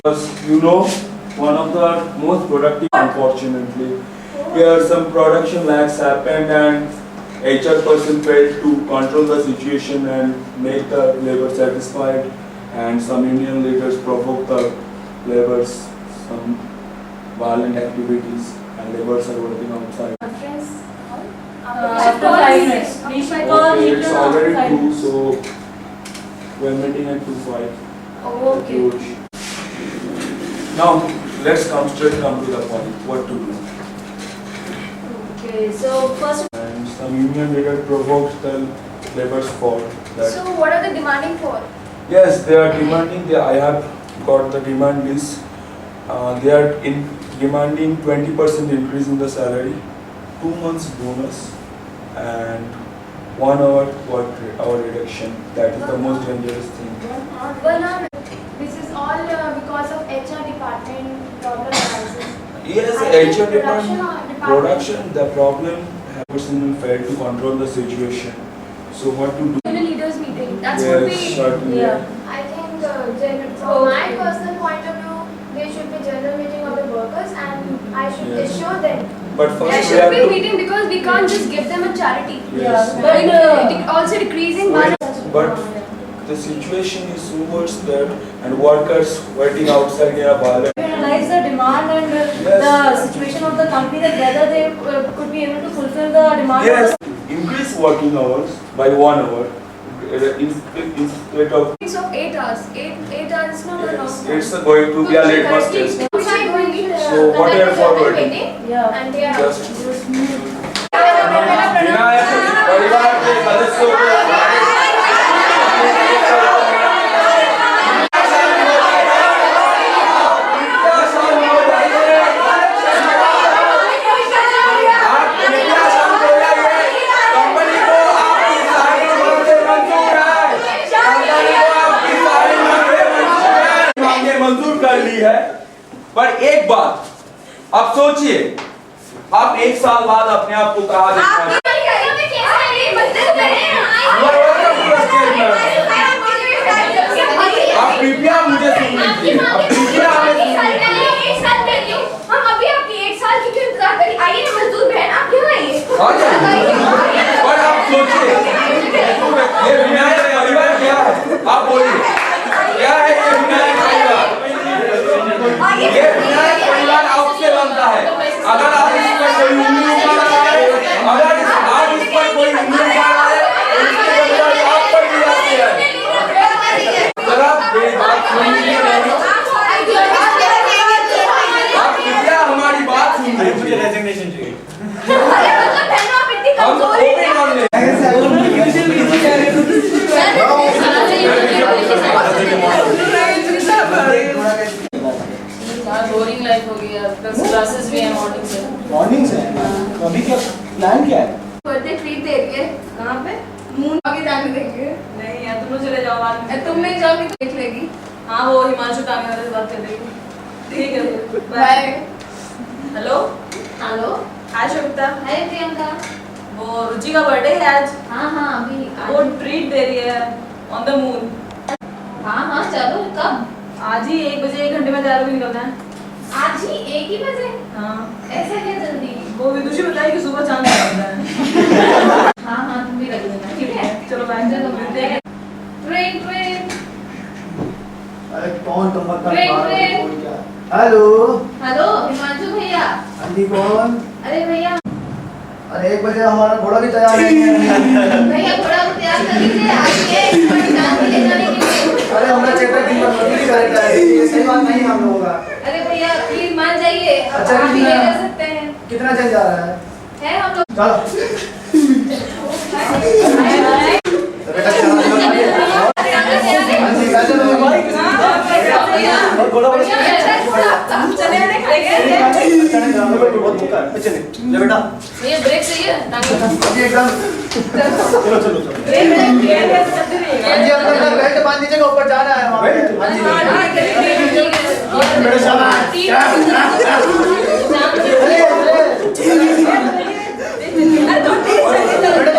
You know, one of the most productive, unfortunately. Here some production lags happened and HR person failed to control the situation and make the labor satisfied, and some union leaders provoked the laborers some violent activities and laborers are working outside. After 5 minutes. Please call Okay, me it's after already 5 2, minutes. so we're meeting at 2:05. Okay. Now let's come to the point. What to do? Okay, so first. And some union leader provoked the laborers for that. So what are they demanding for? Yes, they are demanding. I have got the demand list. They are demanding 20% increase in the salary, 2 months bonus, and 1 hour reduction. That is the most dangerous thing. This is all because of HR department problem analysis. Yes, I think HR department. production. The problem person failed to control the situation. So what to do? Union leaders meeting. That's Yes, what we. certainly. Yeah. I think from my personal point of view, there should be general meeting of the workers, and I should Yes. assure them. But first There we should have be to. meeting because we can't just give them a charity. Yes. But Also decreasing Well, one. but the situation is so worse that and workers waiting outside in a violent. analyze the demand and Yes. the situation of the company, that whether they could be able to fulfill the demand. Yes, increase working hours by 1 hour instead of. It's of 8 hours. 8 hours is not Yes, enough. it's going to be a litmus test. So what they are forwarding? Yeah. And they are. Just Vinayak परिवार के सदस्यों को मंजूर कर ली है, पर एक बात आप सोचिए, आप 1 साल बाद अपने आप को कहा देखना। आप कृपया मुझे सुन लीजिए, आप कृपया हमें सुन लीजिए। हम अभी आपकी 1 साल की क्यों इंतजार करें? आइए ना मजदूर बहन, आप क्यों आइए? आ जाइए। पर आप सोचिए, ये विनायक परिवार क्या है? आप बोलिए, क्या है ये विनायक परिवार? ये विनायक परिवार आपसे बनता है। अगर आप इस पर कोई उंगली उठा रहा है, अगर आप इस पर कोई उंगली उठा रहा है, तो इसके बदले आप पर भी आती है। जरा मेरी बात सुन लीजिए, आप कृपया हमारी बात सुन लीजिए। मुझे रेजिग्नेशन चाहिए। हम ओपन मान ले। बोरिंग लाइफ हो गई है, क्लासेस भी हैं मॉर्निंग से। अभी क्या प्लान क्या है? बर्थडे ट्रीट दे रही है। कहाँ पे? मून आगे जाने देंगे। नहीं यार, तुम लोग चले जाओ बाद में। तुम नहीं जाओगी तो देख लेगी। हाँ, वो हिमांशु टांगे वाले से बात कर लेगी। ठीक है, bye. Hello hello. Hi Shweta. Hi Priyanka. वो रुचि का बर्थडे है आज। हाँ अभी वो ट्रीट दे रही है ऑन द मून। हाँ चलो कब? आज ही 1 बजे 1 घंटे में तैयार होकर निकलना है। आज ही 1 ही बजे? हाँ, ऐसा क्या जल्दी? वो विदुषी बताई कि सुबह चांद निकलता है। हाँ तुम भी रख लेना, ठीक है? चलो बाय। चलो मिलते हैं। ट्रेन। अरे कौन तुम मतलब ट्रेन, बार-बार ट्रेन। बोल क्या? हेलो हेलो हिमांशु भैया। हाँ जी कौन? अरे भैया। अरे 1 बजे हमारा घोड़ा भी तैयार नहीं है। भैया थोड़ा वो तैयार कर लीजिए, आइए इसको डांस ले जाने के लिए। अरे हमारा चेता की मजबूरी करता है, ये सही बात नहीं हम लोगों का। अरे भैया प्लीज मान जाइए, अब अच्छा, आप ही कितना? ले जा सकते हैं। कितना चल जा रहा है? है हम लोग। चलो बेटा चलो और घोड़ा बड़ा चले आने बहुत भूखा है। चले ले बेटा भैया ब्रेक चाहिए अभी एकदम चलो चलो चलो हाँ जी अंदर बेल्ट बांध दीजिएगा, ऊपर जाना है वहाँ पे। हाँ जी बेटा शाबाश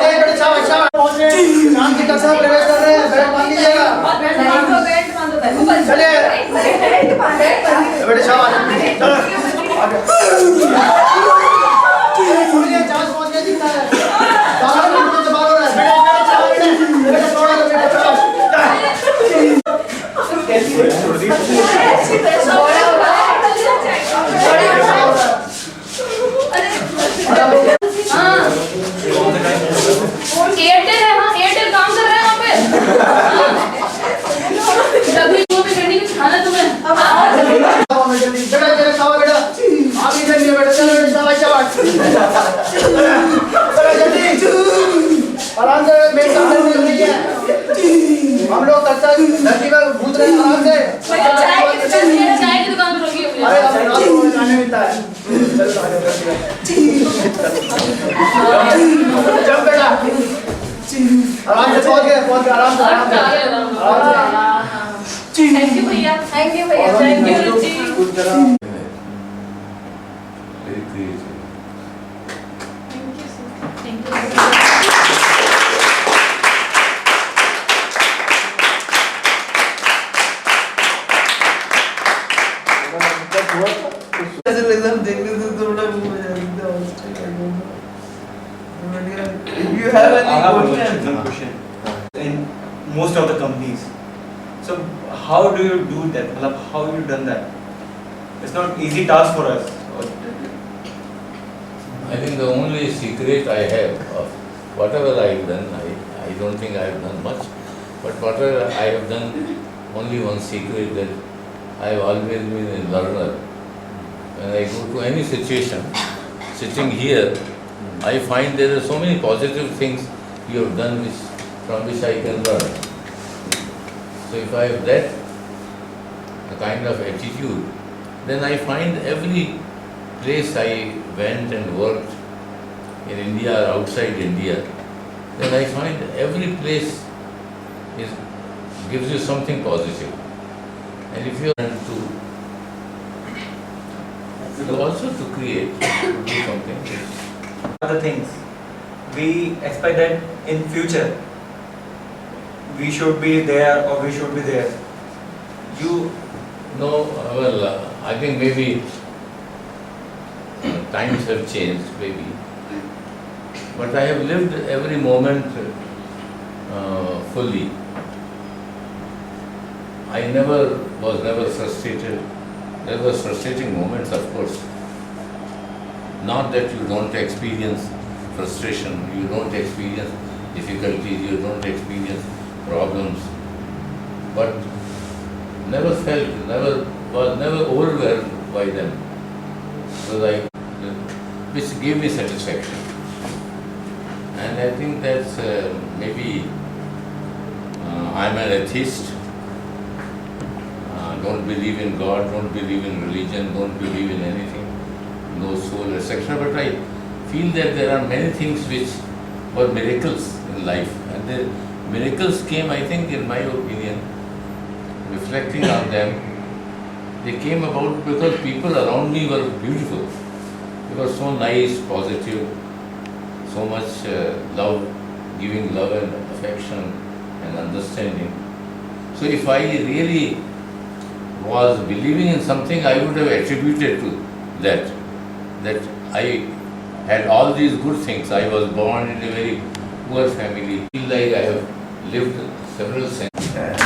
बेटा शाबाश शाबाश पहुँच रहे हैं, शाम की कक्षा प्रवेश कर रहे हैं। बेल्ट बांध दीजिएगा। चलिए लोग कच्चा लड़की का पूछ रहे हैं आराम से। चाय की दुकान पर रोकी है अरे अब रात को खाने मिलता है। चल बेटा आराम से पहुंच गया आराम से। थैंक यू भैया। Thank you भैया। Thank you Ruchi. Very creative. एकदम देखने से थोड़ा वो हो जाएगा। If you have I have any one question. In most of the companies, so how do you do that? Matlab, how you done that? It's not easy task for us. I think the only secret I have of whatever I have done, I don't think I have done much, but whatever I have done, only one secret that I have always been a learner. When I go to any situation, sitting here, I find there are so many positive things you have done from which I can learn. So if I have that kind of attitude, then I find every place I went and worked in India or outside India, then I find every place gives you something positive. And if you want to also to create, to do something. Other things we expect that in future we should be there or we should be there. You No, well, I think maybe times have changed, maybe. But I have lived every moment fully. I was never frustrated. There were frustrating moments, of course. Not that you don't experience frustration, you don't experience difficulties, you don't experience problems, but was never overwhelmed by them. So which gave me satisfaction. And I think that's maybe I'm an atheist. Don't believe in God, don't believe in religion, don't believe in anything, no soul, etc. But I feel that there are many things which were miracles in life. And the miracles came, I think, in my opinion, reflecting on them, they came about because people around me were beautiful. They were so nice, positive, so much love, giving love and affection and understanding. So if I really was believing in something, I would have attributed to that I had all these good things. I was born in a very poor family. I feel like I have lived several centuries.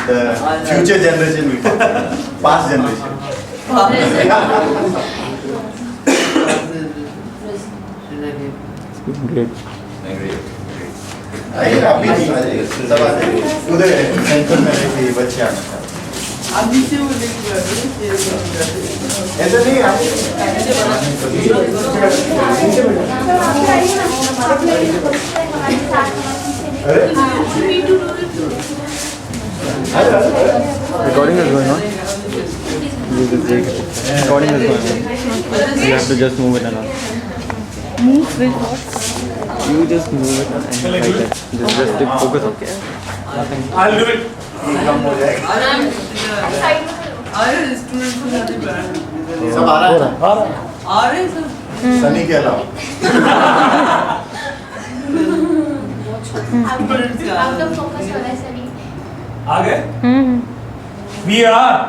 The future generation we talk about, past generation. आइए आप भी नहीं आइए सब आ जाइए उधर centre में रहते बच्चे आना ऐसा नहीं Recording is going on. You can take it. Recording is going on. You have to just move it along. Move with what? You just move it and like that. Just stick focus on. Nothing. I'll do it. सब आ रहा है सनी के अलावा Out of focus हो रहा है सभी। आ गए? We are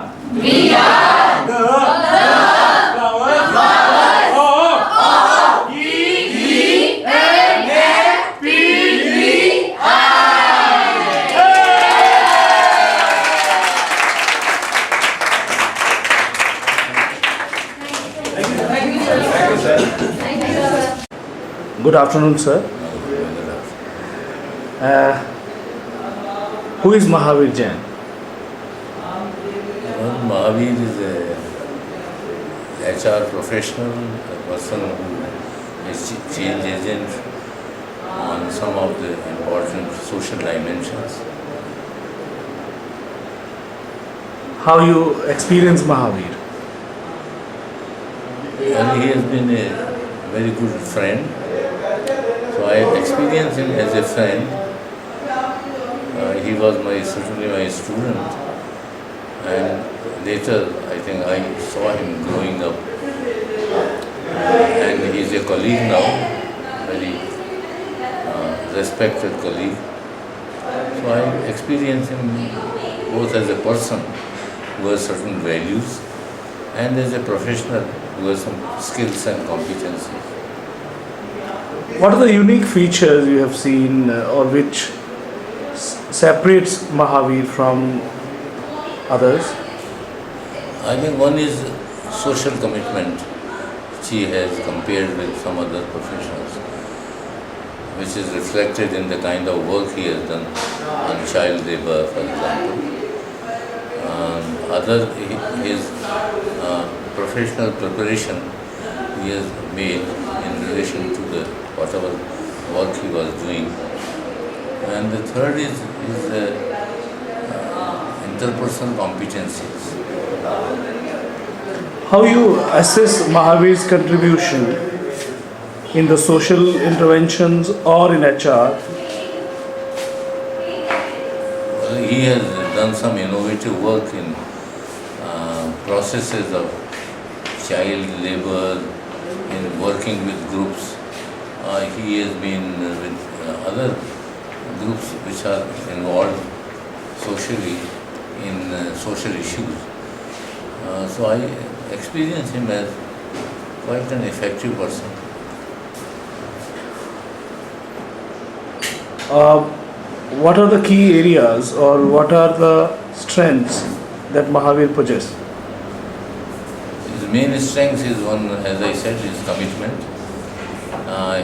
the flowers of Good afternoon, sir. Who is Mahavir Jain? Mahavir is a HR professional, a person who is change agent on some of the important social dimensions. how you experience Mahavir. And he has been a very good friend. So I experienced him as a friend. He was certainly my student. And later, I think I saw him growing up. And he is a colleague now, very respected colleague. So I experienced him both as a person who has certain values and as a professional who has some skills and competencies. What are the unique features you have seen or which separates Mahavir from others? I think one is social commitment, which he has compared with some other professionals, which is reflected in the kind of work he has done on child labor, for example. His professional preparation he has made in relation to whatever work he was doing. And the third is interpersonal competencies. How you assess Mahavir's contribution in the social interventions or in HR? He has done some innovative work in processes of child labor, in working with groups. He has been with other groups which are involved socially in social issues. So I experience him as quite an effective person. What are the key areas or what are the strengths that Mahavir possesses? His main strength is one, as I said, his commitment,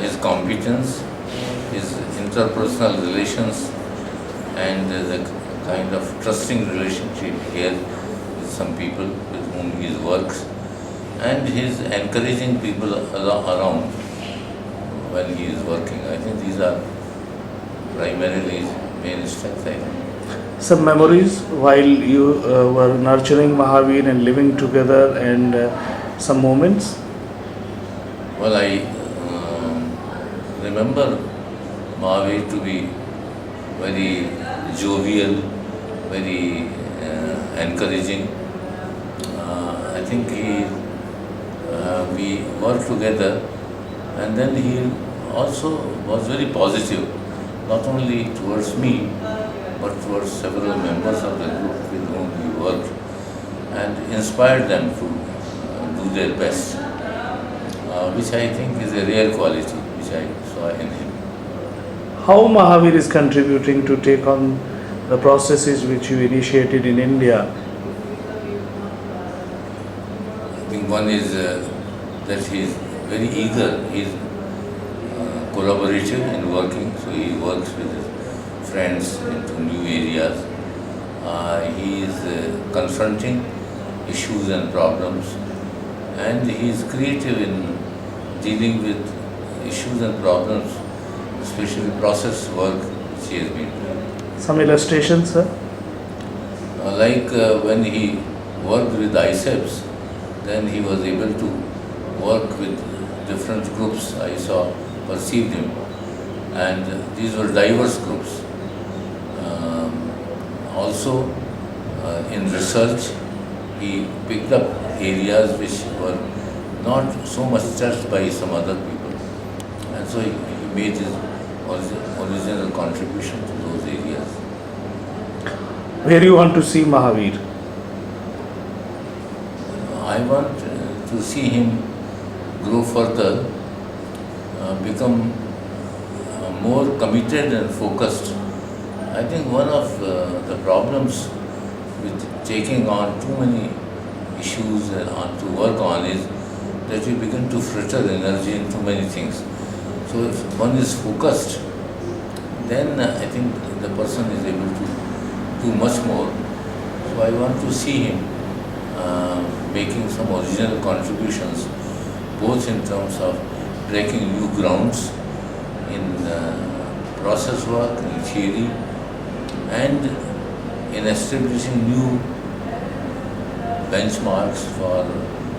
his competence, his interpersonal relations, and the kind of trusting relationship he has with some people with whom he works, and his encouraging people around when he is working. I think these are primarily his main strengths, I think. Some memories while you were nurturing Mahavir and living together and some moments? Well, I remember Mahavir to be very jovial, very encouraging. I think we worked together, and then he also was very positive, not only towards me, but towards several members of the group with whom he worked, and inspired them to do their best, which I think is a rare quality which I saw in him. How Mahavir is contributing to take on the processes which you initiated in India? I think one is that he is very eager, he is collaborative in working, so he works with his friends into new areas. He is confronting issues and problems, and he is creative in dealing with issues and problems, especially process work which he has been doing. Some illustrations, sir? When he worked with ICEPS, then he was able to work with different groups. I perceived him, and these were diverse groups. Also, in research, he picked up areas which were not so much touched by some other people, and so he made his original contribution to those areas. Where you want to see Mahavir? I want to see him grow further, become more committed and focused. I think one of the problems with taking on too many issues to work on is that you begin to fritter energy in too many things. So if one is focused, then I think the person is able to do much more. So I want to see him making some original contributions, both in terms of breaking new grounds in process work, in theory, and in establishing new benchmarks for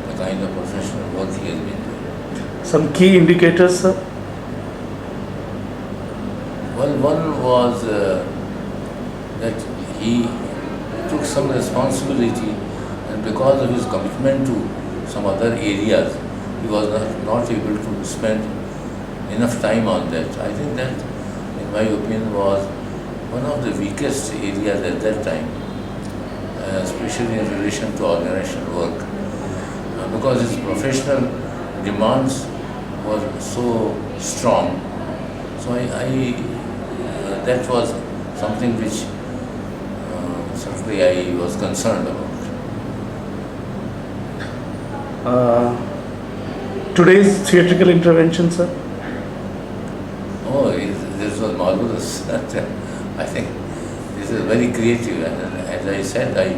the kind of professional work he has been doing. Some key indicators, sir? Well, one was that he took some responsibility, and because of his commitment to some other areas, he was not able to spend enough time on that. I think that, in my opinion, was one of the weakest areas at that time, especially in relation to organizational work, because his professional demands were so strong. So that was something which certainly I was concerned about. Today's theatrical intervention, sir? Oh, this was marvelous. I think this is very creative, and as I said, I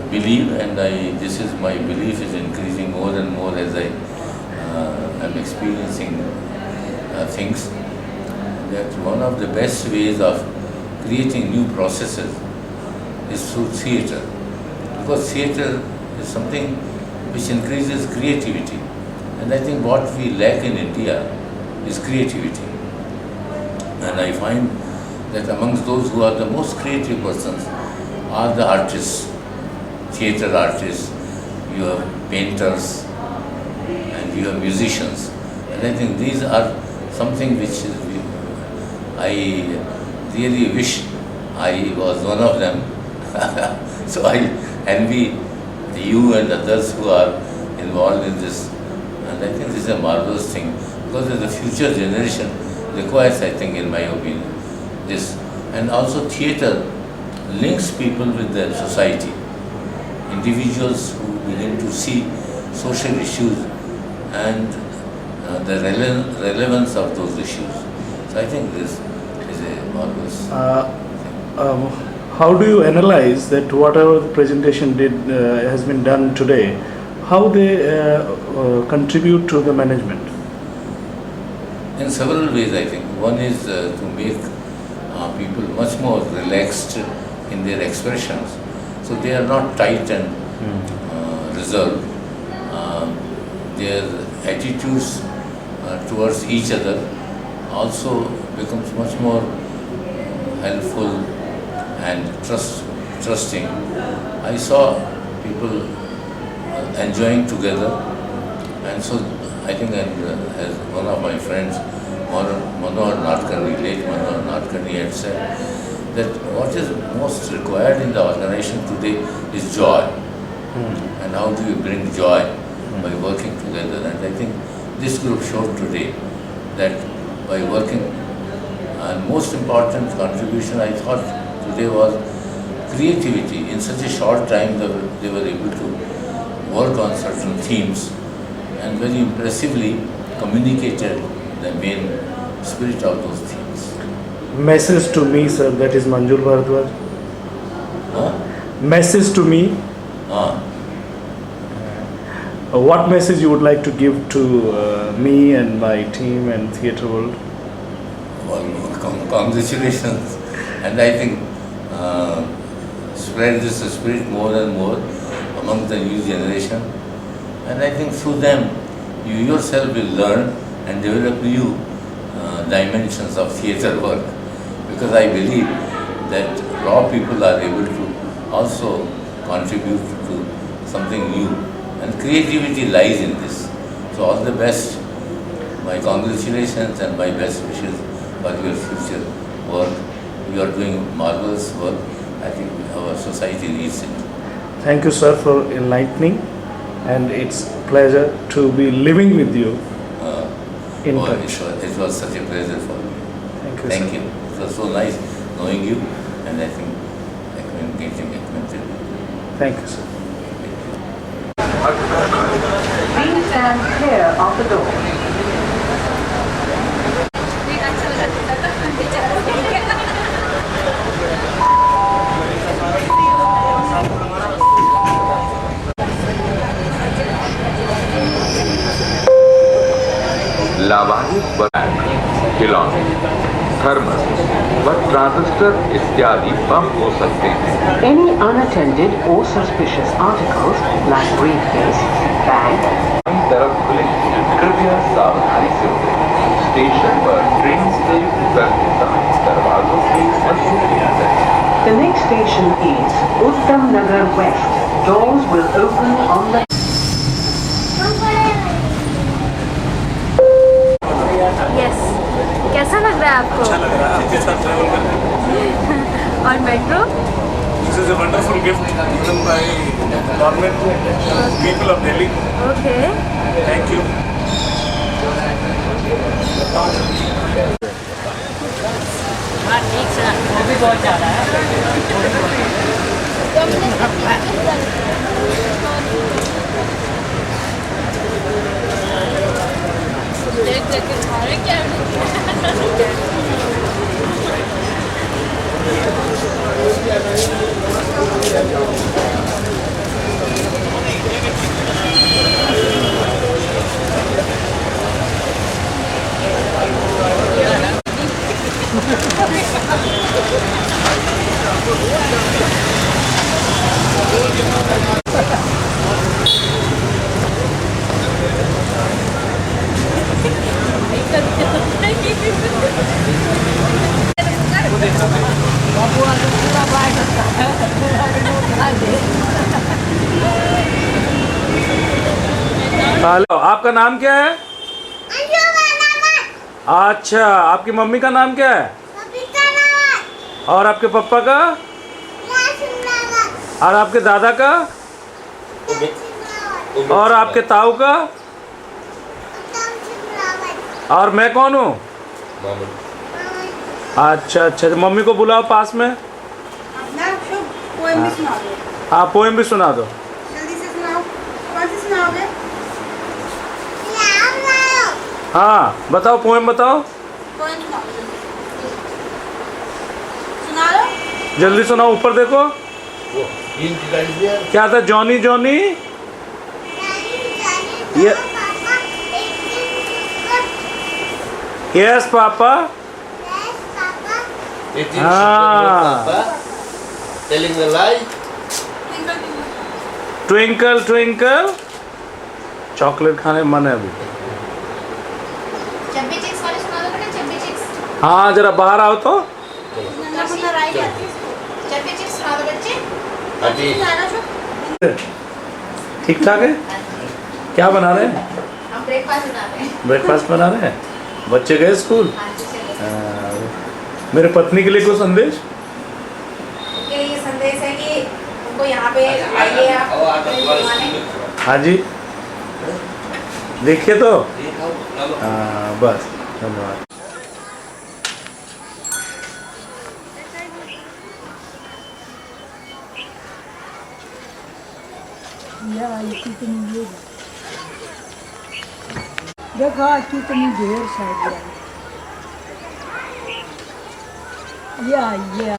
believe, and this is my belief is increasing more and more as I am experiencing things, that one of the best ways of creating new processes is through theatre, because theatre is something which increases creativity, and I think what we lack in India is creativity, and I find that amongst those who are the most creative persons are the artists, theatre artists, you have painters, and you have musicians, and I think these are something which is, I really wish I was one of them. So I envy you and others who are involved in this, and I think this is a marvelous thing, because the future generation requires, I think, in my opinion, this. And also theatre links people with their society, individuals who begin to see social issues and the relevance of those issues. So I think this is a marvelous thing. How do you analyze that whatever the presentation has been done today, how they contribute to the management? In several ways, I think. One is to make people much more relaxed in their expressions, so they are not tight and reserved. Their attitudes towards each other also becomes much more helpful and trusting. I saw people enjoying together, and so I think, as one of my friends, Manohar Nadkarni, late Manohar Nadkarni, had said that what is most required in the organization today is joy. And how do you bring joy? By working together. And I think this group showed today that by working, and most important contribution I thought today was creativity. In such a short time they were able to work on certain themes and very impressively communicated the main spirit of those themes. Message to me, sir, that is Manjul Bharadwaj. Message to me. What message you would like to give to me and my team and theatre world? Well, congratulations, and I think spread this spirit more and more among the new generation, and I think through them you yourself will learn and develop new dimensions of theatre work, because I believe that raw people are able to also contribute to something new, and creativity lies in this. So all the best, my congratulations and my best wishes for your future work. You are doing marvelous work. I think our society needs it. Thank you, sir, for enlightening, and it's a pleasure to be living with you in touch. It was such a pleasure for me. Thank you, Thank sir. you. It was so nice knowing you, and I think getting acquainted. Thank you, sir. Please stand clear of the door. Lawaris bank, हिलॉन। Thermos व transistor इत्यादि बम हो सकते हैं। Any unattended or suspicious articles like briefcase, bag, बाईं तरफ खुले, कृपया सावधानी से उतरें। स्टेशन पर ट्रेन से उतरते समय दरवाजों से बंद किया जाए। The next station is Uttam Nagar West. Doors will open on the Yes. कैसा लग रहा है आपको? अच्छा लग रहा है आपके साथ ट्रैवल करके। और metro? This is a wonderful gift given by government people of Delhi. Okay. Thank you. Hello, आपका नाम क्या है? अच्छा, आपकी मम्मी का नाम क्या है? और आपके पापा का? और आपके दादा का? और आपके ताऊ का? और मैं कौन हूँ? अच्छा अच्छा, तो मम्मी को बुलाओ पास में। पोएम भी सुना दो। हाँ, पोएम भी सुना दो। जल्दी से सुनाओ। कौन सी सुनाओगे? हाँ, बताओ, पोएम बताओ। पोएम सुनाओ। सुना लो। जल्दी सुनाओ, ऊपर देखो। क्या था? Johnny Johnny yes papa. हाँ, Telling the lie. Twinkle twinkle, chocolate खाने मन है अभी। चब्बी चिक्स वाले सुना दो बेटा, चब्बी चिक्स। हाँ, जरा बाहर आओ तो। चब्बी चिक्स सुना दो बच्चे। ठीक ठाक है। क्या बना रहे हैं? हम ब्रेकफास्ट बना रहे हैं। ब्रेकफास्ट बना रहे हैं। बच्चे गए स्कूल? हाँ जी, चले। मेरे पत्नी के लिए कोई संदेश? उनके लिए संदेश है कि उनको यहाँ पे आइए आप। हाँ जी, देखिए तो। हाँ, बस, धन्यवाद। देखो कितनी ढेर सारी ये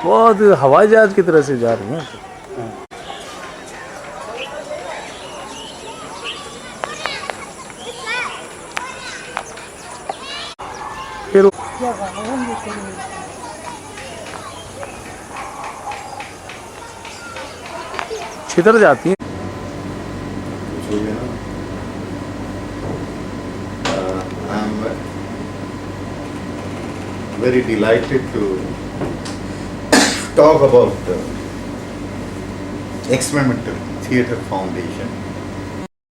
बहुत हवाई जहाज की तरह से जा रही हैं। फिर छितर जाती हैं। I'm very delighted to talk about the Experimental Theatre Foundation.